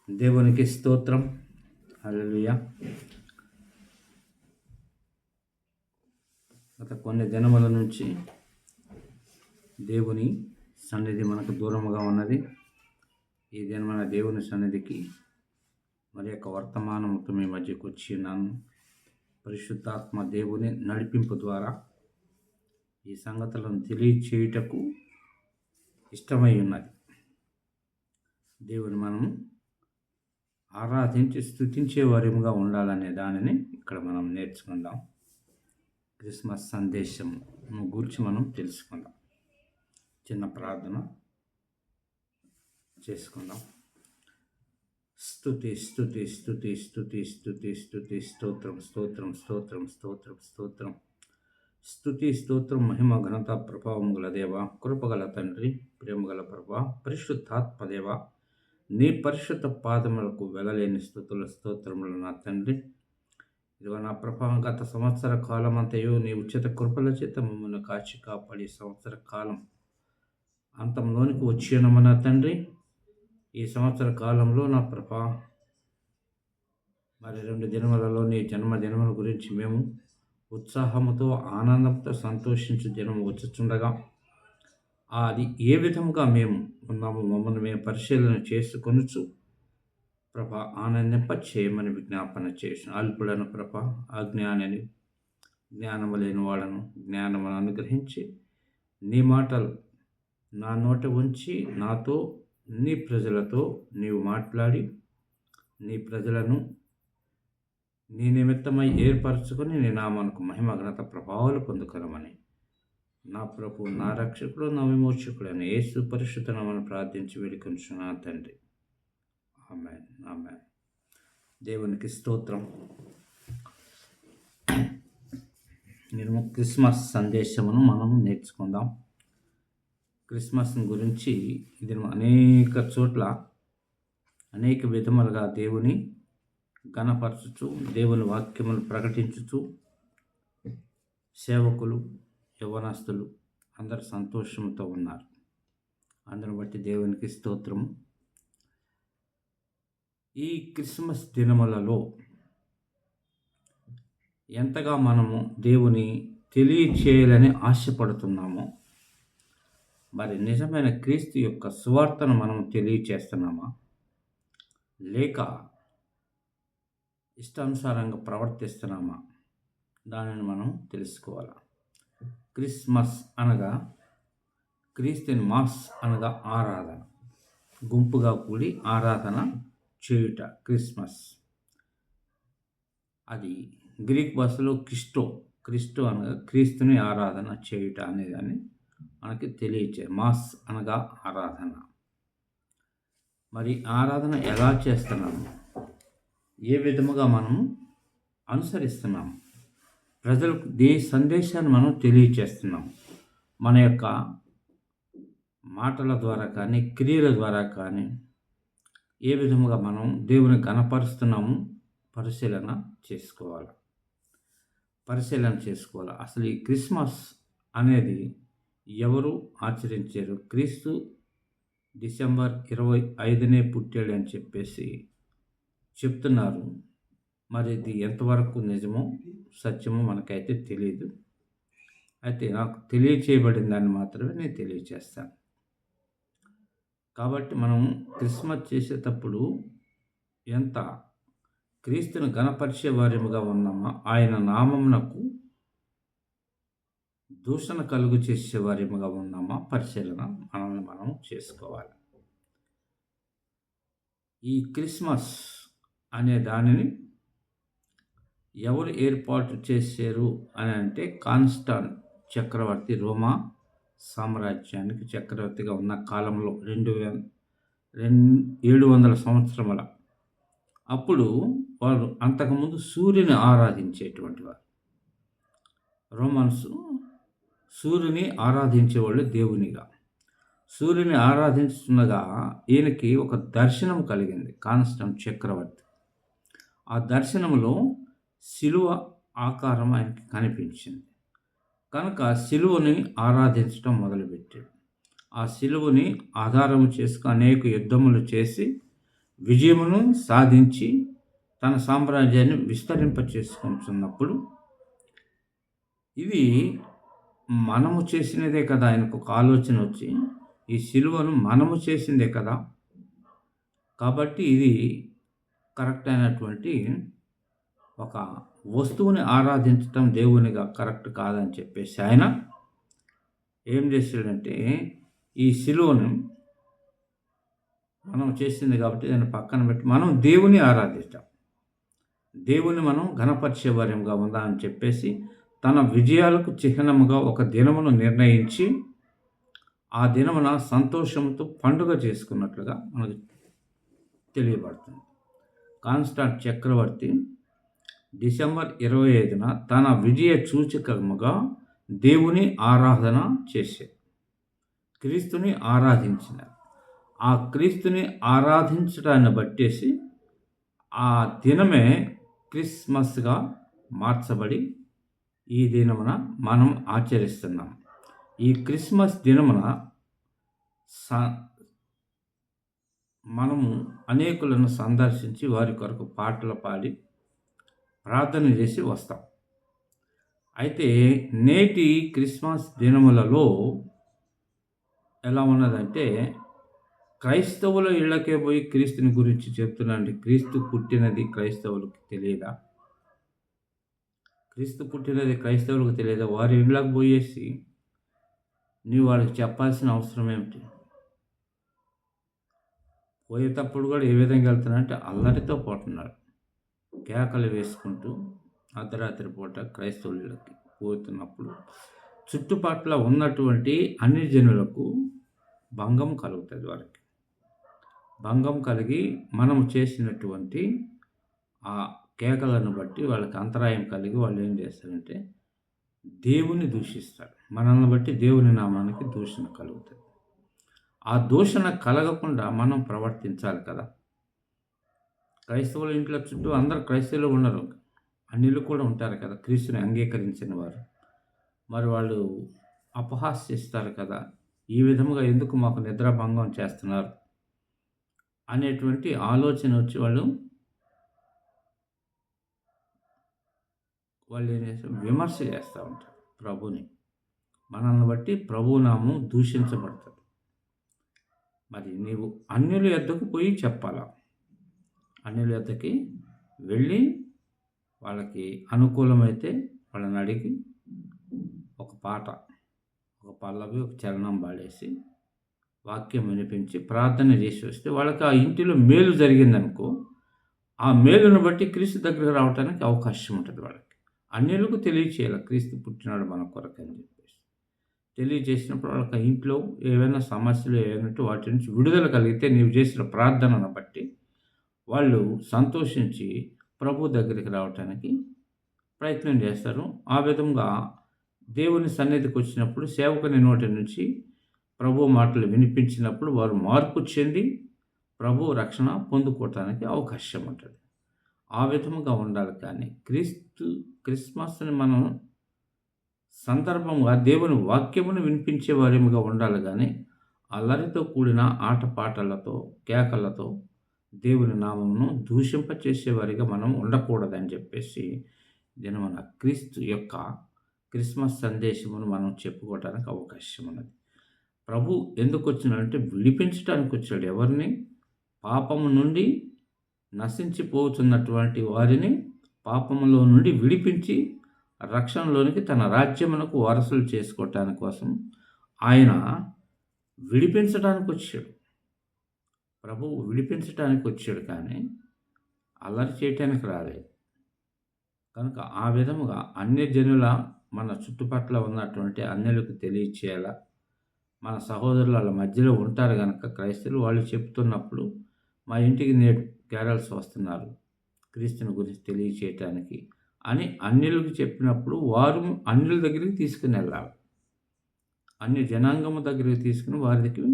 దేవునికి స్తోత్రం. హల్లెలూయా. గత కొన్ని దినముల నుంచి దేవుని సన్నిధి మనకు దూరముగా ఉన్నది. ఈ దినమైన దేవుని సన్నిధికి మరి యొక్క వర్తమానముతో మీ మధ్యకు వచ్చి ఉన్నాను. పరిశుద్ధాత్మ దేవుని నడిపింపు ద్వారా ఈ సంగతులను తెలియచేయుటకు ఇష్టమై ఉన్నది. దేవుని మనం ఆరాధించి స్తుతించే వారిగా ఉండాలనే దానిని ఇక్కడ మనం నేర్చుకుందాం. క్రిస్మస్ సందేశం గురించి మనం తెలుసుకుందాం. చిన్న ప్రార్థన చేసుకుందాం. స్తుతి స్తుతి స్తుతి స్తుతి స్తుతి స్తుతి స్తోత్రం స్తోత్రం స్తోత్రం స్తోత్రం స్తోత్రం స్తుతి స్తోత్రం మహిమ ఘనత ప్రభావం గల దేవ, కృపగల తండ్రి, ప్రేమగల ప్రభా, పరిశుద్ధాత్మ దేవ, నీ పరిశుద్ధ పాదములకు వెళ్ళలేని స్తుతుల స్తోత్రములు నా తండ్రి. ఇదిగో నా ప్రభా, గత సంవత్సర కాలం అంతయు నీ ఉచిత కృపల చేత మమ్మల్ని కాచి కాపాడి సంవత్సర కాలం అంతంలోనికి వచ్చినము నా తండ్రి. ఈ సంవత్సర కాలంలో నా ప్రభా మరి 2 దినములలో నీ జన్మదినముల గురించి మేము ఉత్సాహముతో ఆనందంతో సంతోషించు దినము వచ్చుచుండగా అది ఏ విధముగా మేము ఉన్నాము మమ్మల్ని మేము పరిశీలన చేసుకొనుచు ప్రభా ఆనందింప చేయమని విజ్ఞాపన చేసిన అల్పులను ప్రభా అజ్ఞానిని జ్ఞానము లేని వాళ్ళను జ్ఞానమును అనుగ్రహించి నీ మాటలు నా నోట ఉంచి నాతో నీ ప్రజలతో నీవు మాట్లాడి నీ ప్రజలను నీ నిమిత్తమై ఏర్పరచుకొని నీ నామానికి మహిమ ఘనత ప్రభావాలు పొందుకొనమని నా ప్రభు, నా రక్షకుడు, నా విమోచకుడు అని యేసు పరిశుద్ధ నామమున ప్రార్థించి వేడుకొనుచున్నా తండ్రి. ఆమేన్, ఆమేన్. దేవునికి స్తోత్రం. నేను క్రిస్మస్ సందేశమును మనం నేర్చుకుందాం. క్రిస్మస్ గురించి ఇది అనేక చోట్ల అనేక విధములుగా దేవుని ఘనపరచుచు దేవుని వాక్యములు ప్రకటించుచు సేవకులు యవ్వనస్తులు అందరు సంతోషంతో ఉన్నారు. అందరిని బట్టి దేవునికి స్తోత్రము. ఈ క్రిస్మస్ దినములలో ఎంతగా మనము దేవుని తెలియచేయాలని ఆశపడుతున్నామో, మరి నిజమైన క్రీస్తు యొక్క సువార్తను మనం తెలియచేస్తున్నామా లేక ఇష్టానుసారంగా ప్రవర్తిస్తున్నామా దానిని మనం తెలుసుకోవాలి. క్రిస్మస్ అనగా క్రీస్తుని మాస్ అనగా ఆరాధన, గుంపుగా కూడి ఆరాధన చేయుట క్రిస్మస్. అది గ్రీక్ భాషలో క్రిస్టో అనగా క్రీస్తుని ఆరాధన చేయుట అనేదాన్ని మనకి తెలియచే. మాస్ అనగా ఆరాధన. మరి ఆరాధన ఎలా చేస్తున్నాము, ఏ విధముగా మనము అనుసరిస్తున్నాము, ప్రజలకు ఏ సందేశాన్ని మనం తెలియచేస్తున్నాం, మన యొక్క మాటల ద్వారా కానీ క్రియల ద్వారా కానీ ఏ విధముగా మనం దేవుని ఘనపరుస్తున్నాము పరిశీలన చేసుకోవాలి. అసలు ఈ క్రిస్మస్ అనేది ఎవరు ఆచరించారు? క్రీస్తు డిసెంబర్ 25నే పుట్టాడు అని చెప్పేసి చెప్తున్నారు. మరి ఇది ఎంతవరకు నిజమో సత్యమో మనకైతే తెలియదు. అయితే నాకు తెలియచేయబడిన దాన్ని మాత్రమే నేను తెలియచేస్తాను. కాబట్టి మనం క్రిస్మస్ చేసేటప్పుడు ఎంత క్రీస్తును ఘనపరిచే వారిగా ఉన్నామా, ఆయన నామమునకు దూషణ కలుగు చేసే వారిగా ఉన్నామా పరిశీలన మనల్ని మనం చేసుకోవాలి. ఈ క్రిస్మస్ అనే దానిని ఎవరు ఏర్పాటు చేశారు అని అంటే, కాన్స్టాంట్ చక్రవర్తి రోమా సామ్రాజ్యానికి చక్రవర్తిగా ఉన్న కాలంలో 700 సంవత్సరముల అప్పుడు వారు అంతకుముందు సూర్యుని ఆరాధించేటువంటి వారు. రోమన్స్ సూర్యుని ఆరాధించేవాళ్ళు దేవునిగా. సూర్యుని ఆరాధించుతుండగా ఈయనకి ఒక దర్శనం కలిగింది కాన్స్టాంట్ చక్రవర్తి. ఆ దర్శనంలో శిలువ ఆకారం ఆయనకి కనిపించింది కనుక శిలువని ఆరాధించడం మొదలుపెట్టాడు. ఆ శిలువని ఆధారం చేసుకుని అనేక యుద్ధములు చేసి విజయమును సాధించి తన సామ్రాజ్యాన్ని విస్తరింప చేసుకుంటున్నప్పుడు ఇది మనము చేసినదే కదా. ఆయనకు ఒక ఆలోచన వచ్చి ఈ సిలువను మనము చేసిందే కదా, కాబట్టి ఇది కరెక్ట్ అయినటువంటి ఒక వస్తువుని ఆరాధించటం దేవునిగా కరెక్ట్ కాదని చెప్పేసి ఆయన ఏం చేశాడంటే ఈ సిలువను మనం చేసింది కాబట్టి దాన్ని పక్కన పెట్టి మనం దేవుని ఆరాధిస్తాం, దేవుని మనం ఘనపరిచే వార్యంగా ఉందా అని చెప్పేసి తన విజయాలకు చిహ్నముగా ఒక దినమును నిర్ణయించి ఆ దినమున సంతోషంతో పండుగ చేసుకున్నట్లుగా మనకు తెలియబడుతుంది. కాన్స్టాంట్ చక్రవర్తి డిసెంబర్ 25న తన విజయ సూచకముగా దేవుని ఆరాధన చేశారు, క్రీస్తుని ఆరాధించినారు. ఆ క్రీస్తుని ఆరాధించడాన్ని బట్టేసి ఆ దినమే క్రిస్మస్గా మార్చబడి ఈ దినమున మనం ఆచరిస్తున్నాం. ఈ క్రిస్మస్ దినమున మనము అనేకులను సందర్శించి వారి కొరకు పాటలు పాడి ప్రార్థన చేసి వస్తాం. అయితే నేటి క్రిస్మస్ దినములలో ఎలా ఉన్నదంటే క్రైస్తవుల ఇళ్ళకే పోయి క్రీస్తుని గురించి చెప్తున్నాండి. క్రీస్తు పుట్టినది క్రైస్తవులకు తెలియదా? క్రీస్తు పుట్టినది క్రైస్తవులకు తెలియదా? వారి ఇళ్ళకు పోయేసి నీవు వారికి చెప్పాల్సిన అవసరం ఏమిటి? పోయేటప్పుడు కూడా ఏ విధంగా వెళ్తున్నాడంటే అల్లరితో పోతున్నాడు, కేకలు వేసుకుంటూ అర్ధరాత్రి పూట క్రైస్తవులకి పోతున్నప్పుడు చుట్టుపక్కల ఉన్నటువంటి అన్ని జనులకు భంగం కలుగుతుంది. వారికి భంగం కలిగి మనం చేసినటువంటి ఆ కేకలను బట్టి వాళ్ళకి అంతరాయం కలిగి వాళ్ళు ఏం చేస్తారంటే దేవుని దూషిస్తారు. మనల్ని బట్టి దేవుని నామానికి దూషణ కలుగుతుంది. ఆ దూషణ కలగకుండా మనం ప్రవర్తించాలి కదా. క్రైస్తవుల ఇంట్లో చుట్టూ అందరు క్రైస్తవులు ఉండరు, అన్యులు కూడా ఉంటారు కదా, క్రీస్తుని అంగీకరించిన వారు. మరి వాళ్ళు అపహాస్యిస్తారు కదా, ఈ విధముగా ఎందుకు మాకు నిద్రాభంగం చేస్తున్నారు అనేటువంటి ఆలోచన వచ్చి వాళ్ళు ఏం చేస్తారు, విమర్శ చేస్తూ ఉంటారు ప్రభుని. మనల్ని బట్టి ప్రభునామం దూషించబడుతుంది. మరి నీవు అన్యుల యొద్దకు పోయి చెప్పాలా, అన్యుల యొద్దకి వెళ్ళి వాళ్ళకి అనుకూలమైతే వాళ్ళని అడిగి ఒక పాట, ఒక పల్లవి, ఒక చరణం పాడేసి వాక్యం వినిపించి ప్రార్థన చేసి వస్తే వాళ్ళకి ఆ ఇంటిలో మేలు జరిగిందనుకో, ఆ మేలును బట్టి క్రీస్తు దగ్గరకు రావడానికి అవకాశం ఉంటుంది. వాళ్ళకి అన్యులకు తెలియచేయాలి క్రీస్తు పుట్టినాడు మన కొరకు అని చెప్పేసి తెలియజేసినప్పుడు వాళ్ళకి ఆ ఇంట్లో ఏవైనా సమస్యలు ఏవైనా వాటి నుంచి విడుదల కలిగితే నీవు చేసిన ప్రార్థనను బట్టి వాళ్ళు సంతోషించి ప్రభు దగ్గరికి రావటానికి ప్రయత్నం చేస్తారు. ఆ విధంగా దేవుని సన్నిధికి వచ్చినప్పుడు సేవకుని నోటి నుంచి ప్రభు మాటలు వినిపించినప్పుడు వారు మార్పు చెంది ప్రభు రక్షణ పొందుకోవటానికి అవకాశం ఉంటుంది. ఆ విధముగా ఉండాలి. కానీ క్రిస్మస్ని మనం సందర్భంగా దేవుని వాక్యమును వినిపించే వారిగా ఉండాలి. కానీ అల్లరితో కూడిన ఆటపాటలతో కేకలతో దేవుని నామమును దూషింపచేసేవారిగా మనం ఉండకూడదని చెప్పేసి మన క్రీస్తు యొక్క క్రిస్మస్ సందేశమును మనం చెప్పుకోవడానికి అవకాశం ఉన్నది. ప్రభు ఎందుకు వచ్చినాడంటే విడిపించడానికి వచ్చాడు. ఎవరిని? పాపము నుండి నశించిపోతున్నటువంటి వారిని పాపములో నుండి విడిపించి రక్షణలోనికి తన రాజ్యమునకు వారసులు చేసుకోవటానికి కోసం ఆయన విడిపించడానికి వచ్చాడు. ప్రభువు విడిపించడానికి వచ్చాడు, కానీ అల్లరి చేయటానికి రాలేదు. కనుక ఆ విధముగా అన్యజనుల మన చుట్టుపక్కల ఉన్నటువంటి అన్యులకు తెలియచేయాల. మన సహోదరులు వాళ్ళ మధ్యలో ఉంటారు కనుక క్రైస్తవులు, వాళ్ళు చెప్తున్నప్పుడు మా ఇంటికి నేడు క్యారల్స్ వస్తున్నారు క్రీస్తుని గురించి తెలియచేయటానికి అని అన్యులకు చెప్పినప్పుడు వారు అన్యుల దగ్గరికి తీసుకుని వెళ్ళాలి. అన్య జనాంగము దగ్గరికి తీసుకుని వారికి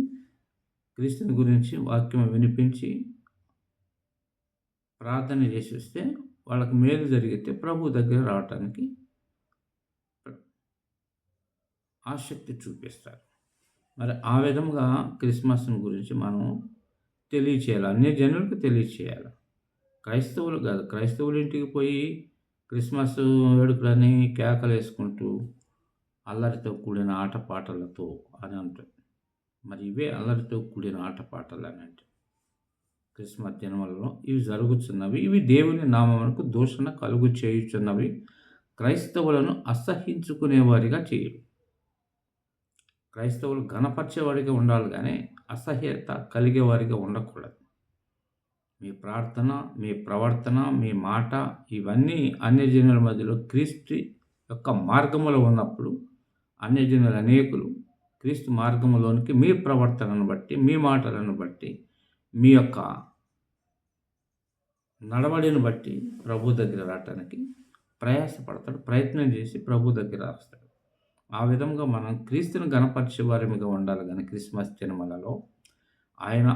క్రీస్తుని గురించి వాక్యం వినిపించి ప్రార్థన చేసి వస్తే వాళ్ళకి మేలు జరిగితే ప్రభు దగ్గర రావటానికి ఆసక్తి చూపిస్తారు. మరి ఆ విధముగా క్రిస్మస్ని గురించి మనం తెలియచేయాలి, అన్ని జనులకు తెలియచేయాలి. క్రైస్తవులు కాదు, క్రైస్తవుల ఇంటికి పోయి క్రిస్మస్ వేడుకలని కేకలు వేసుకుంటూ అల్లరితో కూడిన ఆటపాటలతో అని అంటారు. మరి ఇవే అల్లరితో కూడిన ఆటపాటలు అని అంటే క్రిస్మస్ దినములలో ఇవి జరుగుతున్నవి. ఇవి దేవుని నామమునకు దూషణ కలుగు చేయుచున్నవి. క్రైస్తవులను అసహ్యించుకునేవారిగా చేయడు. క్రైస్తవులు ఘనపరిచేవాడిగా ఉండాలి, కానీ అసహ్యత కలిగేవారిగా ఉండకూడదు. మీ ప్రార్థన, మీ ప్రవర్తన, మీ మాట ఇవన్నీ అన్యజనుల మధ్యలో క్రీస్తు యొక్క మార్గములో ఉన్నప్పుడు అన్యజనులు అనేకులు క్రీస్తు మార్గములోనికి మీ ప్రవర్తనను బట్టి, మీ మాటలను బట్టి, మీ యొక్క నడవడిని బట్టి ప్రభు దగ్గర రావటానికి ప్రయాసపడతాడు, ప్రయత్నం చేసి ప్రభు దగ్గర వస్తాడు. ఆ విధంగా మనం క్రీస్తుని గణపరిచే వారిగా ఉండాలి. కానీ క్రిస్మస్ దినములలో ఆయన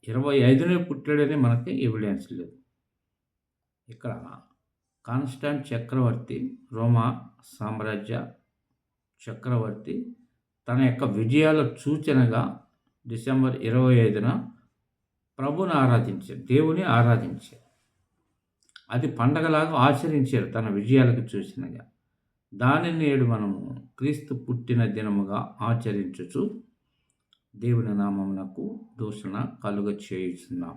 25నే పుట్టాడని మనకి ఎవిడెన్స్ లేదు. ఇక్కడ కాన్స్టాంట్ చక్రవర్తి, రోమా సామ్రాజ్య చక్రవర్తి తన యొక్క విజయాల సూచనగా డిసెంబర్ 25న ప్రభుని ఆరాధించారు, దేవుని ఆరాధించారు. అది పండగలాగా ఆచరించారు తన విజయాలకు సూచనగా. దానిని నేడు మనము క్రీస్తు పుట్టిన దినముగా ఆచరించుచు దేవుని నామమునకు దూషణ కలుగ చేయుచున్నాం.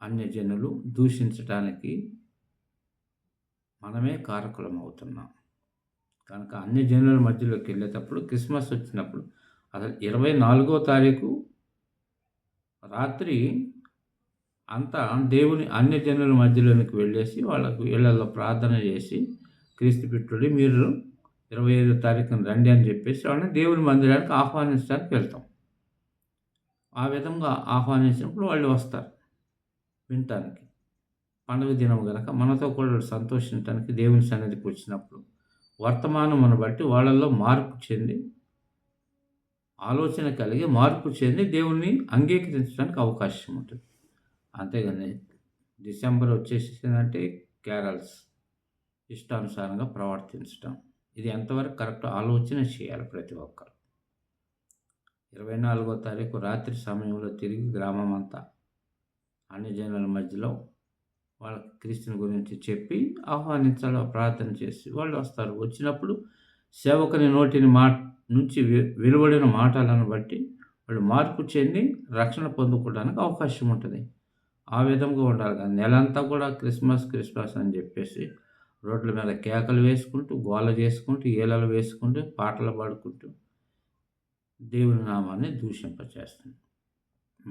అన్యజనులు దూషించటానికి మనమే కారకులం అవుతున్నాం. కనుక అన్యజనుల మధ్యలోకి వెళ్ళేటప్పుడు క్రిస్మస్ వచ్చినప్పుడు అసలు 24వ తారీఖు రాత్రి అంతా దేవుని అన్యజనుల మధ్యలోనికి వెళ్ళేసి వాళ్ళకు ఇళ్లలో ప్రార్థన చేసి క్రీస్తు పుట్టుడి, మీరు 25వ తారీఖున రండి అని చెప్పేసి వాళ్ళని దేవుని మందిరానికి ఆహ్వానించడానికి వెళ్తాం. ఆ విధంగా ఆహ్వానించినప్పుడు వాళ్ళు వస్తారు వినటానికి. పండుగ దినం కనుక మనతో కూడా సంతోషించడానికి దేవుని సన్నిధికి వచ్చినప్పుడు వర్తమానమును బట్టి వాళ్ళల్లో మార్పు చెంది, ఆలోచన కలిగి మార్పు చెంది దేవుణ్ణి అంగీకరించడానికి అవకాశం ఉంటుంది. అంతేగాని డిసెంబర్ వచ్చేసిందంటే క్యారల్స్ ఇష్టానుసారంగా ప్రవర్తించడం, ఇది ఎంతవరకు కరెక్ట్ ఆలోచన చేయాలి ప్రతి ఒక్కరు. 24వ తారీఖు రాత్రి సమయంలో తిరిగి గ్రామం అంతా అన్ని జనుల మధ్యలో వాళ్ళకి క్రీస్తుని గురించి చెప్పి ఆహ్వానించాలి, ప్రార్థన చేసి వాళ్ళు వస్తారు. వచ్చినప్పుడు సేవకుని నోటిని నుంచి వెలువడిన మాటలను బట్టి వాళ్ళు మార్పు చెంది రక్షణ పొందుకోవడానికి అవకాశం ఉంటుంది. ఆ విధంగా ఉండాలి. కానీ నెలంతా కూడా క్రిస్మస్ క్రిస్మస్ అని చెప్పేసి రోడ్ల మీద కేకలు వేసుకుంటూ, గోల చేసుకుంటూ, ఏలలు వేసుకుంటూ, పాటలు పాడుకుంటూ దేవుని నామాన్ని దూషింపచేస్తుంది.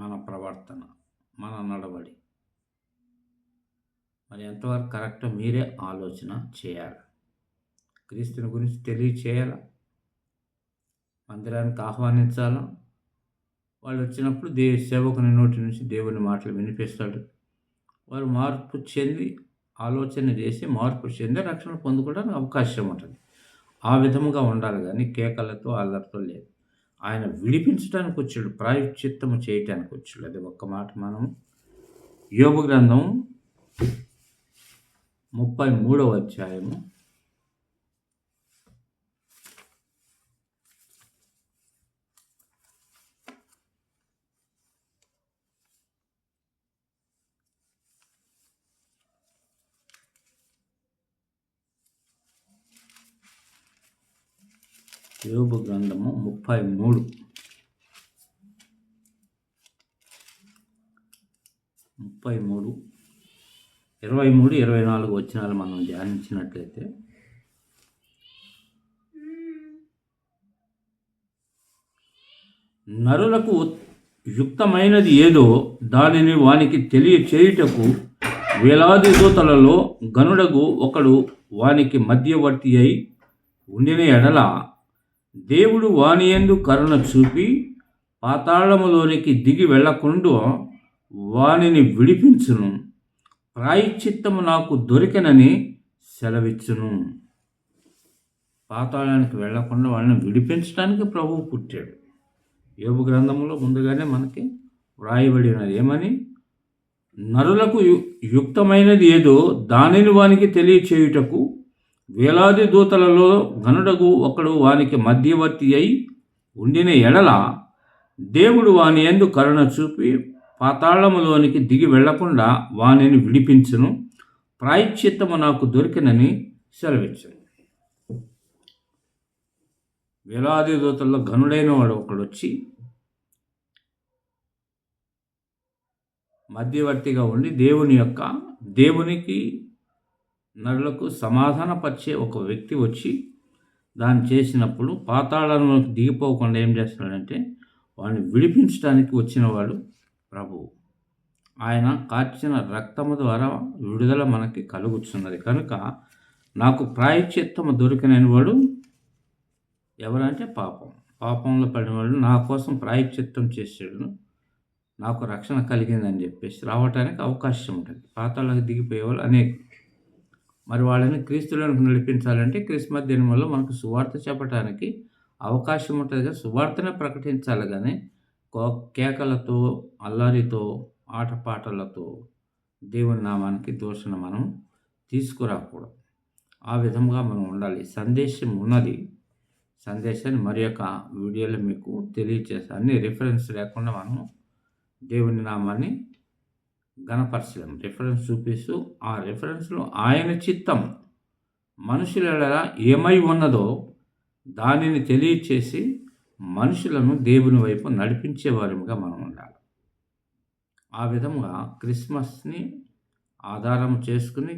మన ప్రవర్తన, మన నడవడి మరి ఎంతవరకు కరెక్టో మీరే ఆలోచన చేయాలి. క్రీస్తుని గురించి తెలియచేయాలా, మందిరానికి ఆహ్వానించాలా. వాళ్ళు వచ్చినప్పుడు సేవకుని నోటి నుంచి దేవుని మాటలు వినిపిస్తాడు. వారు మార్పు చెంది ఆలోచన చేసి మార్పు చెంది రక్షణ పొందుకోవడానికి అవకాశం ఉంటుంది. ఆ విధముగా ఉండాలి, కానీ కేకలతో అల్లరితో లేదు. ఆయన విడిపించడానికి వచ్చాడు, ప్రాయశ్చిత్తము చేయటానికి వచ్చాడు. అది ఒక్క మాట మనం యోబు గ్రంథం 33వ అధ్యాయము 33 23, 24 వచనాలు మనం ధ్యానించినట్లయితే, నరులకు యుక్తమైనది ఏదో దానిని వానికి తెలియచేయుటకు వేలాది దూతలలో గనుడగు ఒకడు వానికి మధ్యవర్తి అయి ఉండిన ఎడల దేవుడు వాని యందు కరుణ చూపి పాతాళములోనికి దిగి వెళ్ళకుండా వానిని విడిపించును. ప్రాయశ్చిత్తము నాకు దొరికెనని సెలవిచ్చును. పాతాళానికి వెళ్లకుండా వాళ్ళని విడిపించడానికి ప్రభువు పుట్టాడు. యోబు గ్రంథంలో ముందుగానే మనకి వ్రాయబడినది ఏమని, నరులకు యుక్తమైనది ఏదో దానిని వానికి తెలియచేయుటకు వేలాది దూతలలో గనుడగు ఒకడు వానికి మధ్యవర్తి అయి ఉండిన ఎడల దేవుడు వాని యందు కరుణ చూపి పాతాళములోనికి దిగి వెళ్లకుండా వానిని విడిపించును. ప్రాయశ్చిత్తము నాకు దొరికినని సెలవిచ్చును. వేలాది దూతల్లో ఘనుడైన వాడు ఒకడొచ్చి మధ్యవర్తిగా ఉండి దేవునికి నరులకు సమాధానపరిచే ఒక వ్యక్తి వచ్చి దాన్ని చేసినప్పుడు పాతాళంలోకి దిగిపోకుండా ఏం చేస్తున్నాడంటే వాడిని విడిపించడానికి వచ్చినవాడు ప్రభువు. ఆయన కార్చిన రక్తము ద్వారా విడుదల మనకి కలుగుతున్నది కనుక నాకు ప్రాయశ్చిత్తము దొరికినని వాడు ఎవరంటే పాపంలో పడినవాడు నా కోసం ప్రాయశ్చిత్తం చేసాడు, నాకు రక్షణ కలిగిందని చెప్పేసి రావటానికి అవకాశం ఉంటుంది. పాతాళాలకు దిగిపోయేవాళ్ళు అనేక. మరి వాళ్ళని క్రీస్తులోనికి నడిపించాలంటే క్రిస్మస్ దినం వల్ల మనకు సువార్త చెప్పడానికి అవకాశం ఉంటుంది కదా. సువార్తనే ప్రకటించాలి కానీ కేకలతో, అల్లరితో, ఆటపాటలతో దేవుని నామానికి దూషణ మనం తీసుకురాకూడదు. ఆ విధంగా మనం ఉండాలి. సందేశం ఉన్నది. సందేశాన్ని మరి యొక్క వీడియోలో మీకు తెలియచేస్తాను. అన్ని రిఫరెన్స్ లేకుండా మనము దేవుని నామాన్ని గణపరచలేము. రిఫరెన్స్ చూపిస్తూ ఆ రిఫరెన్స్లో ఆయన చిత్తం మనుషుల ఏమై ఉన్నదో దానిని తెలియచేసి మనుషులను దేవుని వైపు నడిపించే వారిగా మనం ఉండాలి. ఆ విధంగా క్రిస్మస్ని ఆధారం చేసుకుని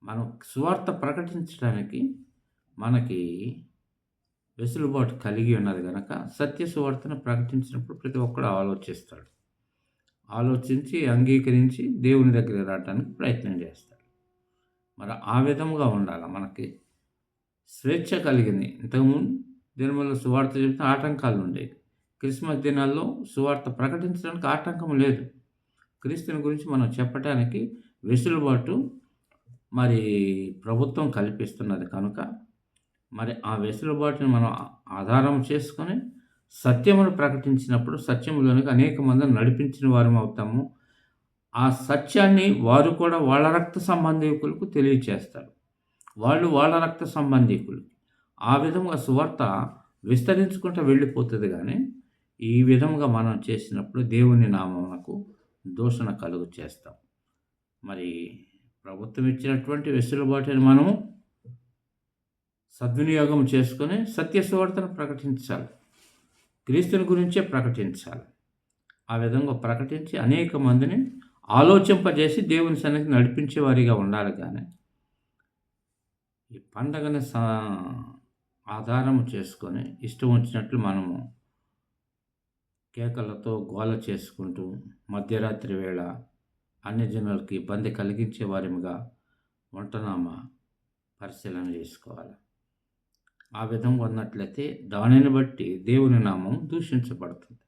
మనం సువార్త ప్రకటించడానికి మనకి వెసులుబాటు కలిగి ఉన్నది కనుక సత్య సువార్తను ప్రకటించినప్పుడు ప్రతి ఒక్కడు ఆలోచిస్తాడు. ఆలోచించి అంగీకరించి దేవుని దగ్గరికి రావడానికి ప్రయత్నం చేస్తాడు. మరి ఆ విధముగా ఉండాలి. మనకి స్వేచ్ఛ కలిగింది. ఇంతకుముందు దినముల్లో సువార్త చెబితే ఆటంకాలు ఉండేవి. క్రిస్మస్ దినాల్లో సువార్త ప్రకటించడానికి ఆటంకం లేదు. క్రీస్తుని గురించి మనం చెప్పడానికి వెసులుబాటు మరి ప్రభుత్వం కల్పిస్తున్నది కనుక మరి ఆ వెసులుబాటుని మనం ఆధారం చేసుకొని సత్యమును ప్రకటించినప్పుడు సత్యములోనికి అనేక మందిని నడిపించిన వారం అవుతాము. ఆ సత్యాన్ని వారు కూడా వాళ్ళ రక్త సంబంధీకులకు తెలియచేస్తారు. వాళ్ళు వాళ్ళ రక్త సంబంధీకులు. ఆ విధంగా సువార్త విస్తరించుకుంటూ వెళ్ళిపోతుంది. కానీ ఈ విధంగా మనం చేసినప్పుడు దేవుని నామమునకు దూషణ కలుగు చేస్తాం. మరి ప్రభుత్వం ఇచ్చినటువంటి వెసులుబాటుని మనము సద్వినియోగం చేసుకొని సత్య సువార్తను ప్రకటించాలి. క్రీస్తుని గురించే ప్రకటించాలి. ఆ విధంగా ప్రకటించి అనేక మందిని ఆలోచింపజేసి దేవుని సన్నిధికి నడిపించే వారిగా ఉండాలి. కానీ ఈ పండగని ఆధారం చేసుకొని ఇష్టం వచ్చినట్లు మనము కేకలతో గోల చేసుకుంటూ మధ్యరాత్రి వేళ అన్ని జనులకి ఇబ్బంది కలిగించే వారిగా ఉంటున్నామా పరిశీలన చేసుకోవాలి. ఆ విధంగా ఉన్నట్లయితే దానిని బట్టి దేవుని నామం దూషించబడుతుంది.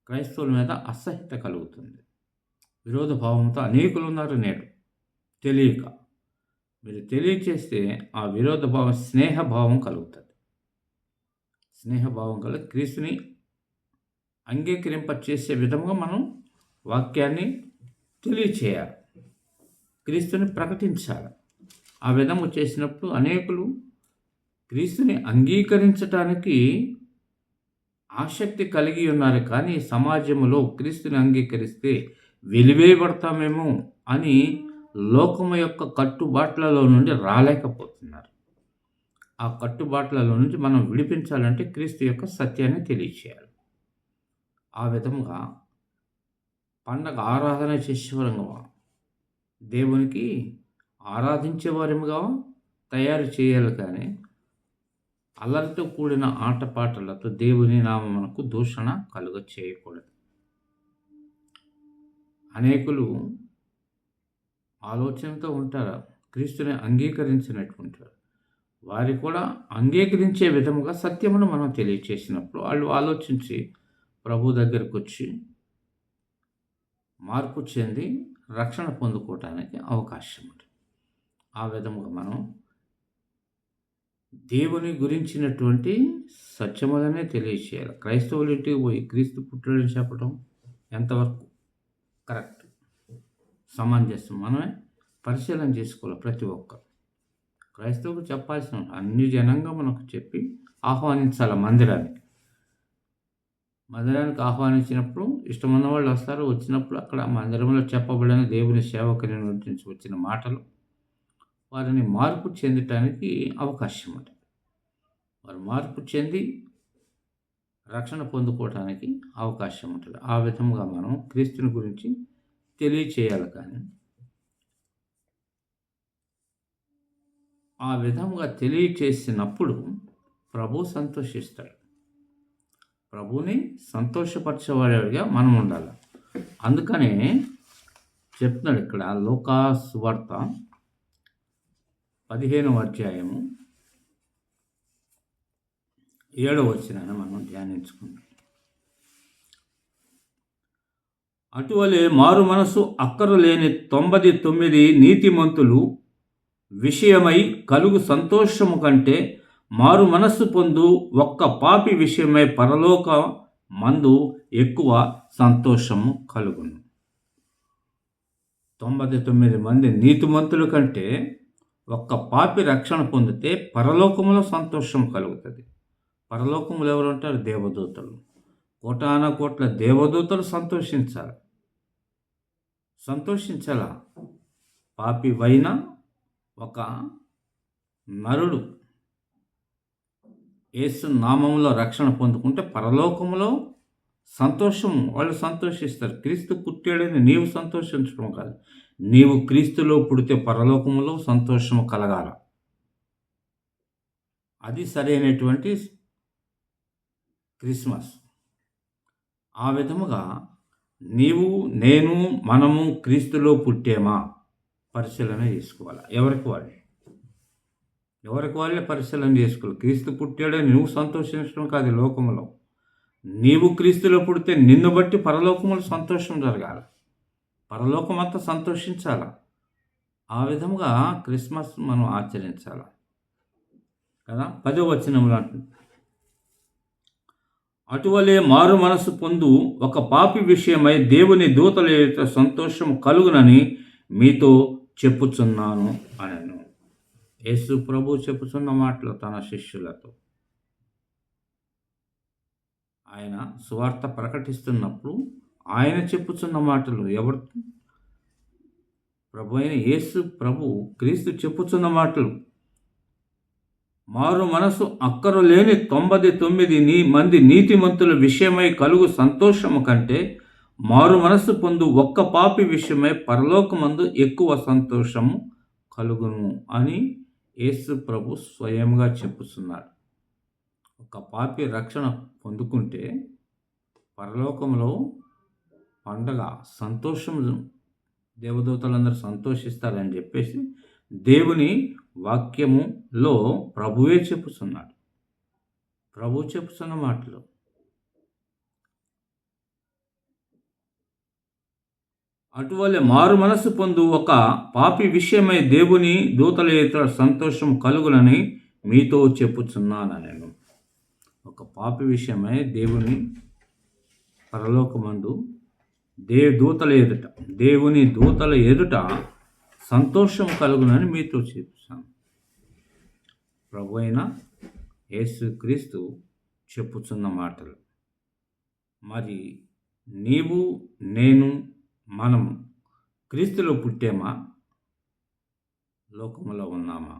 క్రైస్తవుల మీద అసహ్యత కలుగుతుంది. విరోధ భావంతో అనేకులు ఉన్నారు నేడు తెలియక. మీరు తెలియచేస్తే ఆ విరోధ భావం స్నేహభావం కలుగుతుంది. స్నేహభావం కలిగి క్రీస్తుని అంగీకరింప చేసే విధంగా మనం వాక్యాన్ని తెలియచేయాలి. క్రీస్తుని ప్రకటించాలి. ఆ విధంగా చేసినప్పుడు అనేకులు క్రీస్తుని అంగీకరించటానికి ఆసక్తి కలిగి ఉన్నారు. కానీ సమాజంలో క్రీస్తుని అంగీకరిస్తే వెలివేయబడతామేమో అని లోకము యొక్క కట్టుబాట్లలో నుండి రాలేకపోతున్నారు. ఆ కట్టుబాట్లలో నుంచి మనం విడిపించాలంటే క్రీస్తు యొక్క సత్యాన్ని తెలియచేయాలి. ఆ విధంగా పండగ ఆరాధన చేసేవారుగా దేవునికి ఆరాధించేవారిగా తయారు చేయాలి. కానీ అల్లరితో కూడిన ఆటపాటలతో దేవుని నామమునకు దూషణ కలుగ చేయకూడదు. అనేకులు ఆలోచనతో ఉంటారు. క్రీస్తుని అంగీకరించినట్టుంటారు. వారి కూడా అంగీకరించే విధముగా సత్యమును మనం తెలియచేసినప్పుడు వాళ్ళు ఆలోచించి ప్రభు దగ్గరకు వచ్చి మార్పు చెంది రక్షణ పొందుకోవటానికి అవకాశం ఉంటుంది. ఆ విధముగా మనం దేవుని గురించినటువంటి సత్యములనే తెలియచేయాలి. క్రైస్తవుల ఇంటికి పోయి క్రీస్తు పుట్టాడని చెప్పడం ఎంతవరకు కరెక్ట్, సమంజసం మనమే పరిశీలన చేసుకోవాలి. ప్రతి ఒక్కరు క్రైస్తవుకు చెప్పాల్సిన అన్ని జనంగా మనకు చెప్పి ఆహ్వానించాలి మందిరానికి. మందిరానికి ఆహ్వానించినప్పుడు ఇష్టమున్న వాళ్ళు వస్తారు. వచ్చినప్పుడు అక్కడ మందిరంలో చెప్పబడిన దేవుని సేవకుని నుంచి వచ్చిన మాటలు వారిని మార్పు చెందటానికి అవకాశం ఉంటుంది. వారు మార్పు చెంది రక్షణ పొందుకోవటానికి అవకాశం ఉంటుంది. ఆ విధంగా మనం క్రీస్తుని గురించి తెలియచేయాలి. కానీ ఆ విధంగా తెలియచేసినప్పుడు ప్రభు సంతోషిస్తాడు. ప్రభుని సంతోషపరిచేవాడిగా మనం ఉండాలి. అందుకనే చెప్తున్నాడు ఇక్కడ లూకా సువార్త 15వ అధ్యాయము 7వ వచనాన్ని మనం ధ్యానించుకుందాం. అటువలే మారు మనసు అక్కర లేని 99 నీతిమంతులు విషయమై కలుగు సంతోషము కంటే మారు మనస్సు పొందు ఒక్క పాపి విషయమై పరలోక మందు ఎక్కువ సంతోషము కలుగును. 99 మంది నీతిమంతుల కంటే ఒక్క పాపి రక్షణ పొందితే పరలోకములో సంతోషం కలుగుతుంది. పరలోకములు ఎవరు ఉంటారు? దేవదూతలు. కోటాన కోట్ల దేవదూతలు సంతోషించాలా. పాపి వైన ఒక నరుడు యేసు నామములో రక్షణ పొందుకుంటే పరలోకములో సంతోషం వాళ్ళు సంతోషిస్తారు. క్రీస్తు పుట్టాడని నీవు సంతోషించడం కాదు, నీవు క్రీస్తులో పుడితే పరలోకములో సంతోషము కలగాల. అది సరైనటువంటి క్రిస్మస్. ఆ విధముగా నీవు నేను మనము క్రీస్తులో పుట్టేమా పరిశీలన చేసుకోవాలి. ఎవరికి వాళ్ళే పరిశీలన చేసుకోవాలి. క్రీస్తు పుట్టాడని నువ్వు సంతోషించడం కాదు. లోకములో నీవు క్రీస్తులో పుడితే నిన్ను బట్టి పరలోకములో సంతోషం జరగాలి. పరలోకం అంతా సంతోషించాల. ఆ విధముగా క్రిస్మస్ మనం ఆచరించాలి కదా. 10వ వచనంలో అంటుంది, అటువలే మారు మనసు పొందు ఒక పాపి విషయమై దేవుని దూతల ఎదుట సంతోషం కలుగునని మీతో చెప్పుచున్నాను అనెను. యేసు ప్రభు చెప్పుచున్న మాటలు తన శిష్యులతో. ఆయన సువార్త ప్రకటిస్తున్నప్పుడు ఆయన చెప్పుచున్న మాటలు ఎవరు? ప్రభు అయిన యేసు ప్రభు క్రీస్తు చెప్పుచున్న మాటలు. మారు మనసు అక్కరు లేని 99 మంది నీతిమంతుల విషయమై కలుగు సంతోషము కంటే మారు మనస్సు పొందు ఒక్క పాపి విషయమై పరలోకమందు ఎక్కువ సంతోషము కలుగును అని యేసు ప్రభు స్వయంగా చెప్పుచున్నాడు. ఒక పాపి రక్షణ పొందుకుంటే పరలోకంలో పండగ సంతోషం, దేవదూతలందరూ సంతోషిస్తారని చెప్పేసి దేవుని వాక్యములో ప్రభువే చెప్పుచున్నాడు. ప్రభు చెప్పుచున్న మాటలు. అటువలే మారు మనసు పొందు ఒక పాపి విషయమై దేవుని దూతల ఎదుట సంతోషం కలుగునని మీతో చెప్పుచున్నాను నేను. ఒక పాపి విషయమై దేవుని పరలోకమందు దేవుని దూతల ఎదుట సంతోషం కలుగునని మీతో చెప్తాను. ప్రభు అయిన యేసుక్రీస్తు చెప్పుచున్న మాటలు. మరి నీవు నేను మనం క్రీస్తులో పుట్టామా, లోకములో ఉన్నామా?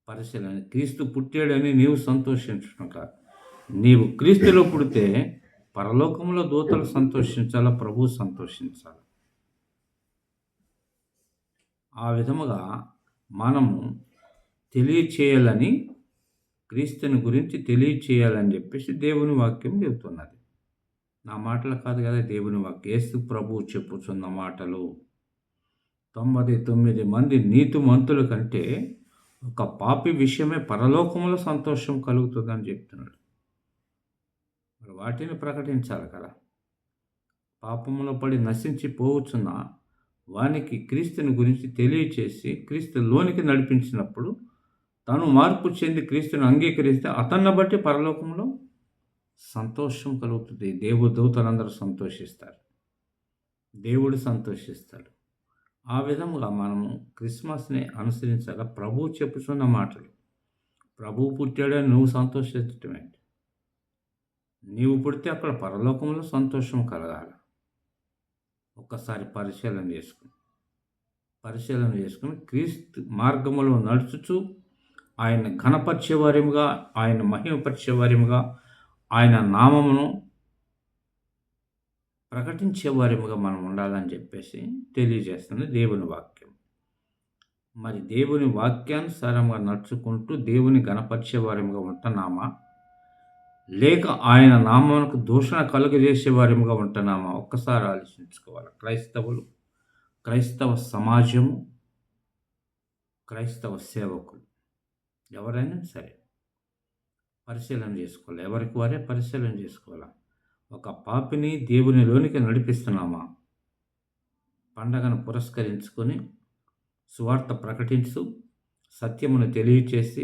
పరిశీలన. క్రీస్తు పుట్టాడని నీవు సంతోషించడం కాదు, నీవు క్రీస్తులో పుడితే పరలోకంలో దూతలు సంతోషించాలా, ప్రభు సంతోషించాలి. ఆ విధముగా మనము తెలియచేయాలని, క్రీస్తుని గురించి తెలియచేయాలని చెప్పేసి దేవుని వాక్యం చెబుతున్నది. నా మాటలు కాదు కదా, దేవుని వాక్యం. యేసు ప్రభు చెప్పుచున్న మాటలు. 99 మంది నీతిమంతుల కంటే ఒక పాపి విషయమే పరలోకములో సంతోషం కలుగుతుందని చెప్తున్నాడు. మరి వాటిని ప్రకటించాలి కదా. పాపములో పడి నశించి పోవచ్చున్న వానికి క్రీస్తుని గురించి తెలియచేసి క్రీస్తులోనికి నడిపించినప్పుడు తను మార్పు చెంది క్రీస్తుని అంగీకరిస్తే అతన్ని బట్టి పరలోకంలో సంతోషం కలుగుతుంది. దేవదూతలందరూ సంతోషిస్తారు, దేవుడు సంతోషిస్తాడు. ఆ విధముగా మనము క్రిస్మస్ని అనుసరించాల. ప్రభువు చెప్పుచున్న మాటలు. ప్రభువు పుట్టాడని నువ్వు సంతోషించటం ఏంటి? నీవు పుడితే అక్కడ పరలోకంలో సంతోషం కలగాలి. ఒక్కసారి పరిశీలన చేసుకుని క్రీస్తు మార్గములో నడుచుచు ఆయన ఘనపరిచేవారిముగా, ఆయన మహిమపరిచేవారిముగా, ఆయన నామమును ప్రకటించేవారిముగా మనం ఉండాలని చెప్పేసి తెలియజేస్తుంది దేవుని వాక్యం. మరి దేవుని వాక్యానుసారంగా నడుచుకుంటూ దేవుని ఘనపరిచేవారిముగా ఉంటున్నామా? లేక ఆయన నామమునకు దూషణ కలుగజేసేవారిముగా ఉంటున్నామా? ఒక్కసారి ఆలోచించుకోవాలి. క్రైస్తవ సమాజము, క్రైస్తవ సేవకులు ఎవరైనా సరే పరిశీలన చేసుకోవాలి. ఎవరికి వారే పరిశీలన చేసుకోవాలి. ఒక పాపిని దేవునిలోనికి నడిపిస్తున్నామా? పండగను పురస్కరించుకొని సువార్త ప్రకటించు, సత్యమును తెలియచేసి,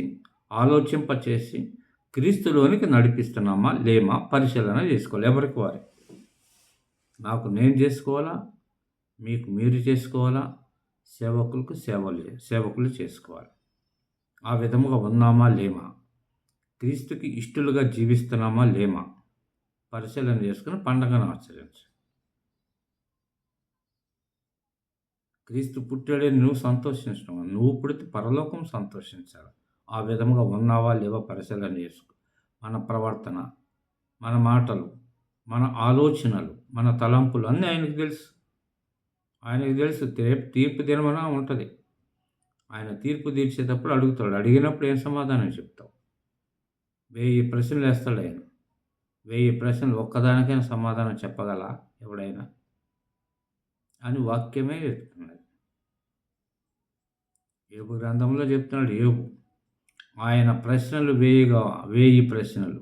ఆలోచింపచేసి క్రీస్తులోనికి నడిపిస్తున్నామా లేమా పరిశీలన చేసుకోవాలి. ఎవరికి వారే. నాకు నేను చేసుకోవాలా, మీకు మీరు చేసుకోవాలా, సేవకులు చేసుకోవాలి. ఆ విధముగా ఉన్నామా లేమా? క్రీస్తుకి ఇష్టలుగా జీవిస్తున్నామా లేమా? పరిశీలన చేసుకుని పండగను ఆచరించు. క్రీస్తు పుట్టాడని నువ్వు సంతోషించడం, నువ్వు పుడితే పరలోకం సంతోషించాలి. ఆ విధముగా ఉన్నావా లేవా పరిశీలన చేసుకో. మన ప్రవర్తన, మన మాటలు, మన ఆలోచనలు, మన తలంపులు అన్నీ ఆయనకు తెలుసు. తీర్పు దినమన ఉంటుంది. ఆయన తీర్పు తీర్చేటప్పుడు అడుగుతాడు. అడిగినప్పుడు ఏం సమాధానం చెప్తావు? 1000 ప్రశ్నలు వేస్తాడు ఆయన. 1000 ప్రశ్నలు ఒక్కదానికైనా సమాధానం చెప్పగల ఎవడైనా అని వాక్యమే చెప్తున్నది. యోబు గ్రంథంలో చెప్తున్నాడు యోబు. ఆయన ప్రశ్నలు 1000 ప్రశ్నలు,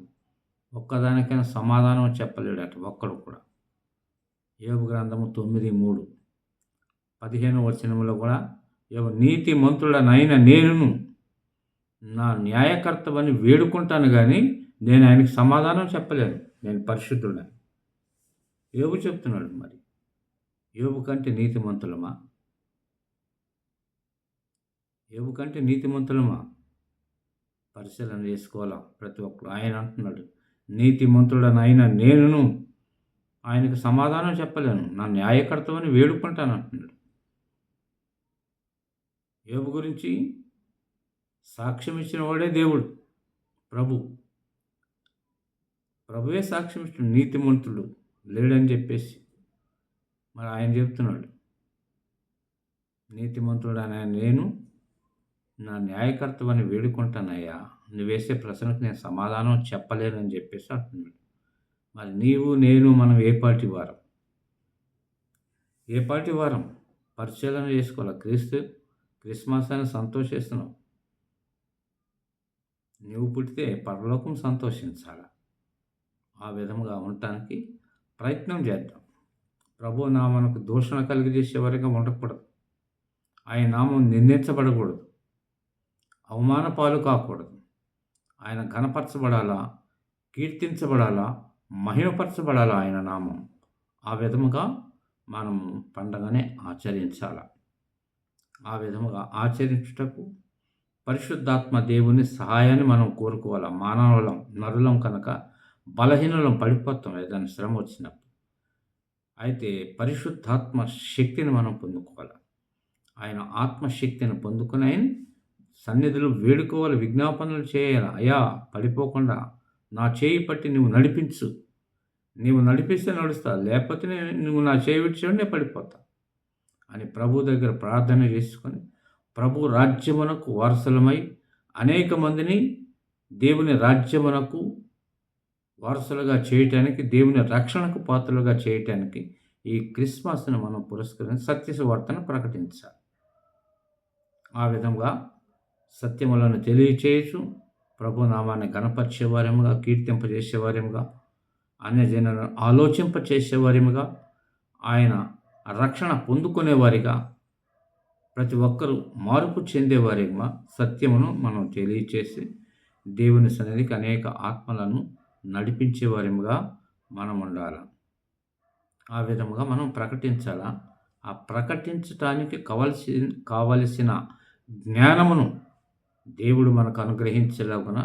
ఒక్కదానికైనా సమాధానం చెప్పలేడట ఒక్కడు కూడా. యోబు గ్రంథము 9:3 15వ వచనంలో కూడా నీతిమంతుడనైన నేనును నా న్యాయకర్తవని వేడుకుంటాను కానీ నేను ఆయనకి సమాధానం చెప్పలేను, నేను పరిశుద్ధుడని యోబు చెప్తున్నాడు. మరి యోబు కంటే నీతిమంతులమా? పరిశీలన చేసుకోవాలా ప్రతి ఒక్కరు. ఆయన అంటున్నాడు, నీతిమంతుడనైన నేనును ఆయనకు సమాధానం చెప్పలేను, నా న్యాయకర్తవని వేడుకుంటాను అంటున్నాడు. యోబు గురించి సాక్ష్యం ఇచ్చిన వాడే దేవుడు, ప్రభువే సాక్ష్యం ఇచ్చిన నీతిమంతుడు లేడని చెప్పేసి. మరి ఆయన చెప్తున్నాడు, నీతిమంతుడనే నేను నా న్యాయకర్తవని వేడుకుంటానయ్యా, నువ్వు వేసే ప్రశ్నకు నేను సమాధానం చెప్పలేనని చెప్పేసి అంటున్నాడు. మరి నీవు నేను మనం ఏ పార్టీ వారం పరిశీలన చేసుకోవాలి. క్రిస్మస్ అని సంతోషిస్తున్నావు. నువ్వు పుట్టితే పరలోకం సంతోషించాలి. ఆ విధముగా ఉండటానికి ప్రయత్నం చేద్దాం. ప్రభు నామమునకు దూషణ కలిగజేసే వరకు ఉండకూడదు. ఆయన నామం నిందించబడకూడదు, అవమాన పాలు కాకూడదు. ఆయన ఘనపరచబడాలా, కీర్తించబడాలా, మహిమపరచబడాలా ఆయన నామం. ఆ విధముగా మనము పండగనే ఆచరించాలి. ఆ విధముగా ఆచరించుటకు పరిశుద్ధాత్మ దేవుని సహాయాన్ని మనం కోరుకోవాలి. నరులం కనుక బలహీనులం, పడిపోతాం ఏదైనా శ్రమ వచ్చినప్పుడు. అయితే పరిశుద్ధాత్మ శక్తిని మనం పొందుకోవాలి. ఆయన ఆత్మశక్తిని పొందుకొని ఆయన సన్నిధిలో వేడుకోవాలి, విజ్ఞాపనలు చేయాలి. అయ్యా, పడిపోకుండా నా చేయి పట్టి నువ్వు నడిపించు. నీవు నడిపిస్తే నడుస్తా, లేకపోతే నువ్వు నా చేయి విడిచావు, నేను పడిపోతా అని ప్రభు దగ్గర ప్రార్థన చేసుకొని ప్రభు రాజ్యమునకు వారసులమై అనేక మందిని దేవుని రాజ్యమునకు వారసులుగా చేయటానికి, దేవుని రక్షణకు పాత్రలుగా చేయటానికి ఈ క్రిస్మస్ను మనం పురస్కరించి సత్య సువార్తను ప్రకటించాలి. ఆ విధంగా సత్యములను తెలియచేయచ్చు, ప్రభు నామాన్ని గణపరిచేవారేముగా, కీర్తింపజేసేవారేముగా, అన్యజనులను ఆలోచింపచేసేవారేముగా, ఆయన రక్షణ పొందుకునేవారిగా, ప్రతి ఒక్కరూ మార్పు చెందేవారిగా సత్యమును మనం తెలియచేసి దేవుని సన్నిధికి అనేక ఆత్మలను నడిపించేవారిగా మనం ఉండాలి. ఆ విధముగా మనం ప్రకటించాలా. ఆ ప్రకటించటానికి కావలసిన జ్ఞానమును దేవుడు మనకు అనుగ్రహించేలాగున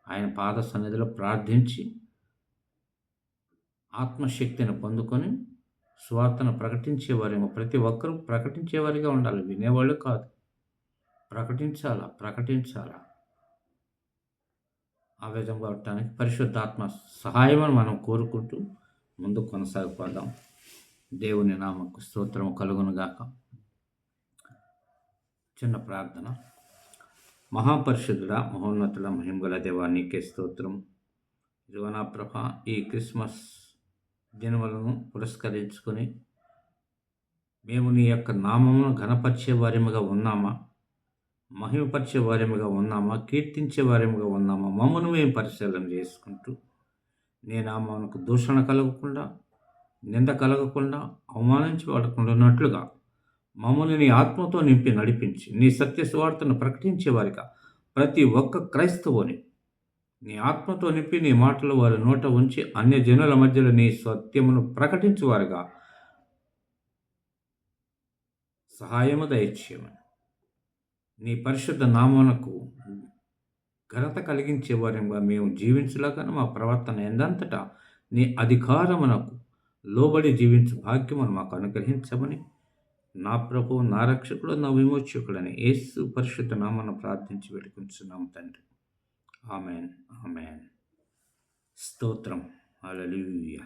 ఆయన పాద సన్నిధిలో ప్రార్థించి ఆత్మశక్తిని పొందుకొని సువార్తను ప్రకటించేవారేమో. ప్రతి ఒక్కరూ ప్రకటించేవారిగా ఉండాలి, వినేవాళ్ళు కాదు. ప్రకటించాలా. ఆ విధంగా ఉండటానికి పరిశుద్ధాత్మ సహాయమని మనం కోరుకుంటూ ముందుకు కొనసాగిపోదాం. దేవుని నామకు స్తోత్రం కలుగునుగాక. చిన్న ప్రార్థన. మహాపరిశుద్ధుడా, మహోన్నతుడ, మహిమగల దేవా, నీకే స్తోత్రం. ఇదిగో నా ప్రభ, ఈ క్రిస్మస్ దినములను పురస్కరించుకొని మేము నీ యొక్క నామమును ఘనపరిచే వారిముగా ఉన్నామా, మహిమపరిచే వారిముగా ఉన్నామా, కీర్తించే వారిముగా ఉన్నామా, మమ్మను మేము పరిశీలన చేసుకుంటూ నీ నామమునకు దూషణ కలగకుండా, నింద కలగకుండా, అవమానించబడకుండాన్నట్లుగా మమ్మల్ని నీ ఆత్మతో నింపి నడిపించి నీ సత్య సువార్తను ప్రకటించేవారిగా ప్రతి ఒక్క క్రైస్తవుని నీ ఆత్మతో నింపి నీ మాటలు వారి నోట ఉంచి అన్య జనుల మధ్యలో నీ సత్యమును ప్రకటించువారుగా సహాయము దయచేయమని, నీ పరిశుద్ధ నామమునకు ఘనత కలిగించే వారిగా మేము జీవించలాగాను మా ప్రవర్తన ఎందంతటా నీ అధికారమునకు లోబడి జీవించు భాగ్యమును మాకు అనుగ్రహించమని నా ప్రభువు, నా రక్షకుడు, నా విమోచకుడని యేసు పరిశుద్ధ నామమున ప్రార్థించి వేడుకొంచున్నాము తండ్రి. ఆమేన్. స్తోత్రం. హల్లెలూయా.